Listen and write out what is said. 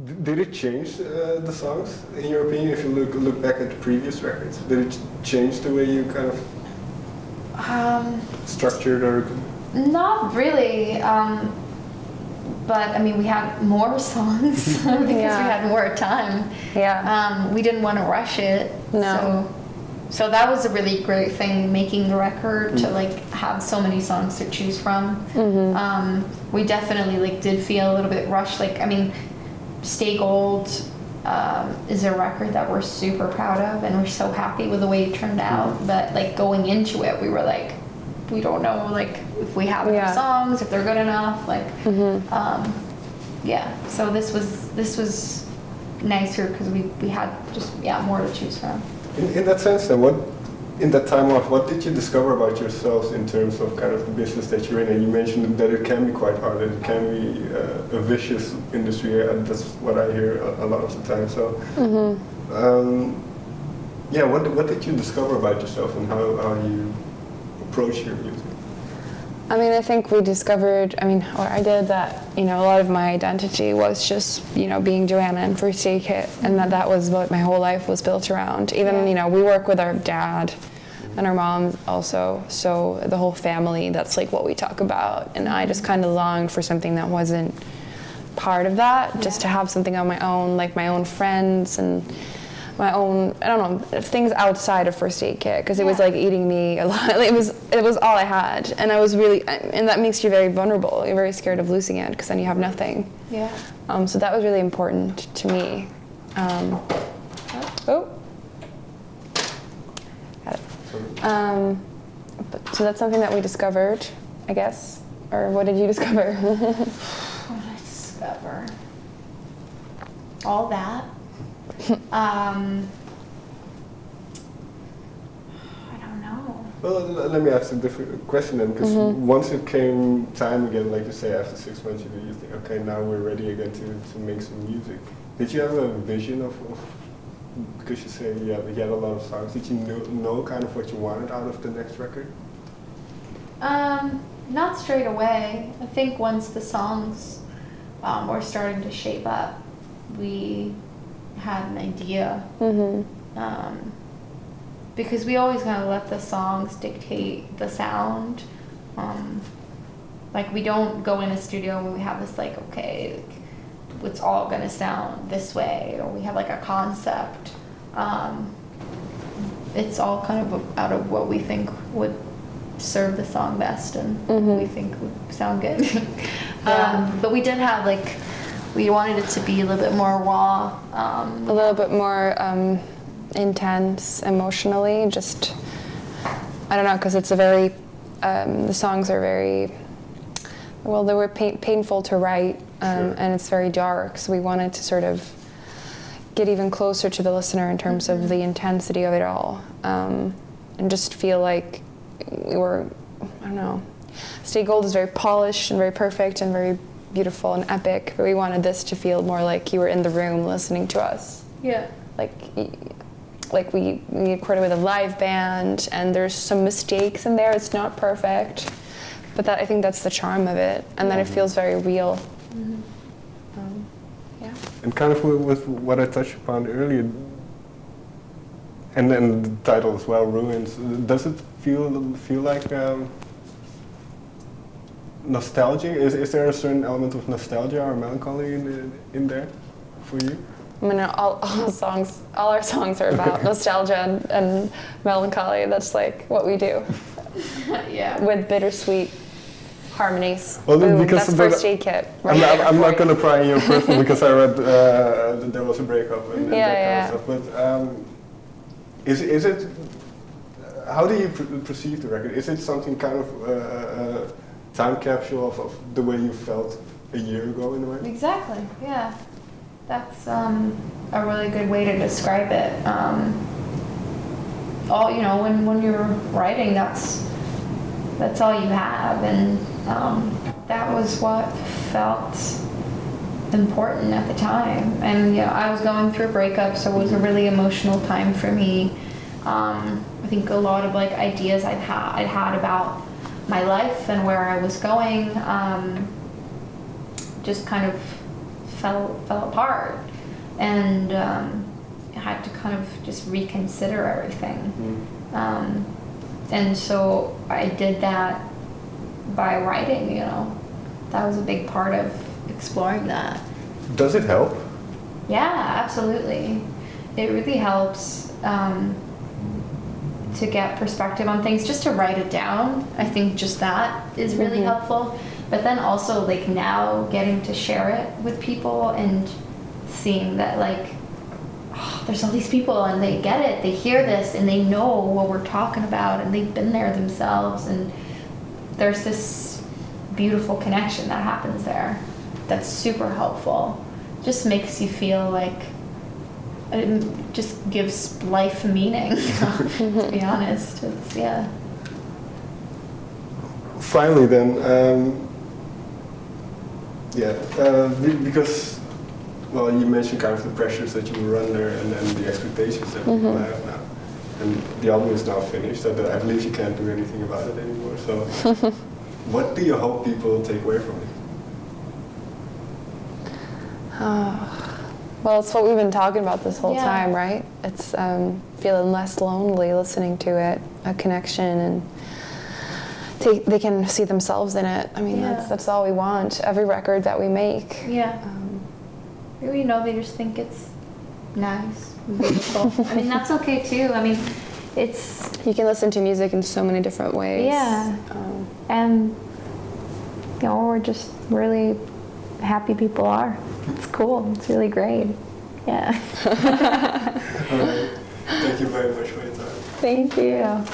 Did it change the songs, in your opinion, if you look back at the previous records? Did it change the way you kind of structured or? Not really, but I mean we had more songs because we had more time. Yeah. We didn't want to rush it. No. So that was a really great thing, making the record, to like have so many songs to choose from. We definitely like did feel a little bit rushed. Like, I mean, Stay Gold is a record that we're super proud of, and we're so happy with the way it turned out. But like going into it, we were like, we don't know like if we have enough songs, if they're good enough. Like, So this was nicer because we had just more to choose from. In that sense, then, in that time off, what did you discover about yourselves in terms of kind of the business that you're in? And you mentioned that it can be quite hard, that it can be a vicious industry, and that's what I hear a lot of the time. So, what did you discover about yourself, and how you approach your music? I mean, I think we discovered, or I did, that, a lot of my identity was just, being Johanna and First Aid Kit, and that was what my whole life was built around. Even, we work with our dad and our mom also, so the whole family, that's like what we talk about. And I just kind of longed for something that wasn't part of that, just to have something on my own, like my own friends and my own, I don't know, things outside of First Aid Kit, because it was like eating me a lot. It was all I had, and I was really, and that makes you very vulnerable. You're very scared of losing it, because then you have nothing. Yeah. So that was really important to me. So that's something that we discovered, I guess. Or what did you discover? What did I discover? All that. I don't know. Well, let me ask a different question then, because once it came time again, like you say, after 6 months, you think, okay, now we're ready again to make some music. Did you have a vision of because you say you had a lot of songs, did you know kind of what you wanted out of the next record? Not straight away. I think once the songs were starting to shape up, we had an idea. Because we always kind of let the songs dictate the sound. Like we don't go in a studio when we have this like, okay, it's all gonna sound this way, or we have like a concept. It's all kind of out of what we think would serve the song best, and we think would sound good. But we did have like, we wanted it to be a little bit more raw. A little bit more intense emotionally, just, I don't know, because it's a very, the songs are very, well, they were painful to write, and it's very dark, so we wanted to sort of get even closer to the listener in terms of the intensity of it all, and just feel like we were, I don't know, Stay Gold is very polished and very perfect and very beautiful and epic, but we wanted this to feel more like you were in the room listening to us. Yeah. Like we recorded with a live band, and there's some mistakes in there. It's not perfect, but I think that's the charm of it, and then it feels very real. And kind of with what I touched upon earlier, and then the title as well, Ruins. Does it feel like nostalgia? Is there a certain element of nostalgia or melancholy in there for you? I mean, all our songs are about nostalgia and melancholy. That's like what we do. With bittersweet harmonies. Well, Boom, because that's First Aid Kit. I'm not going to pry in your personal, because I read that there was a breakup and that kind of stuff. But is it? How do you perceive the record? Is it something kind of time capsule of the way you felt a year ago in a way? Exactly. Yeah. That's a really good way to describe it. When you're writing, that's all you have, and that was what felt important at the time. And I was going through a breakup, so it was a really emotional time for me. I think a lot of like ideas I'd had about my life and where I was going just kind of fell apart, and I had to kind of just reconsider everything. And so I did that by writing, you know. That was a big part of exploring that. Does it help? Yeah, absolutely. It really helps to get perspective on things, just to write it down. I think just that is really helpful. But then also, like, now getting to share it with people and seeing that, like, oh, there's all these people and they get it, they hear this and they know what we're talking about and they've been there themselves, and there's this beautiful connection that happens there that's super helpful. Just makes you feel like it just gives life meaning, to be honest. It's, yeah. Finally then, because, well, you mentioned kind of the pressures that you were under and then the expectations that people have now. And the album is now finished, so I believe you can't do anything about it anymore. So what do you hope people take away from it? Well, it's what we've been talking about this whole time, right? It's feeling less lonely listening to it, a connection, and they can see themselves in it. I mean, that's all we want, every record that we make. Yeah. You know, they just think it's nice, beautiful. I mean, that's okay too. I mean, it's... You can listen to music in so many different ways. Yeah. And, you know, we're just really happy people are. It's cool. It's really great. Yeah. All right. Thank you very much for your time. Thank you.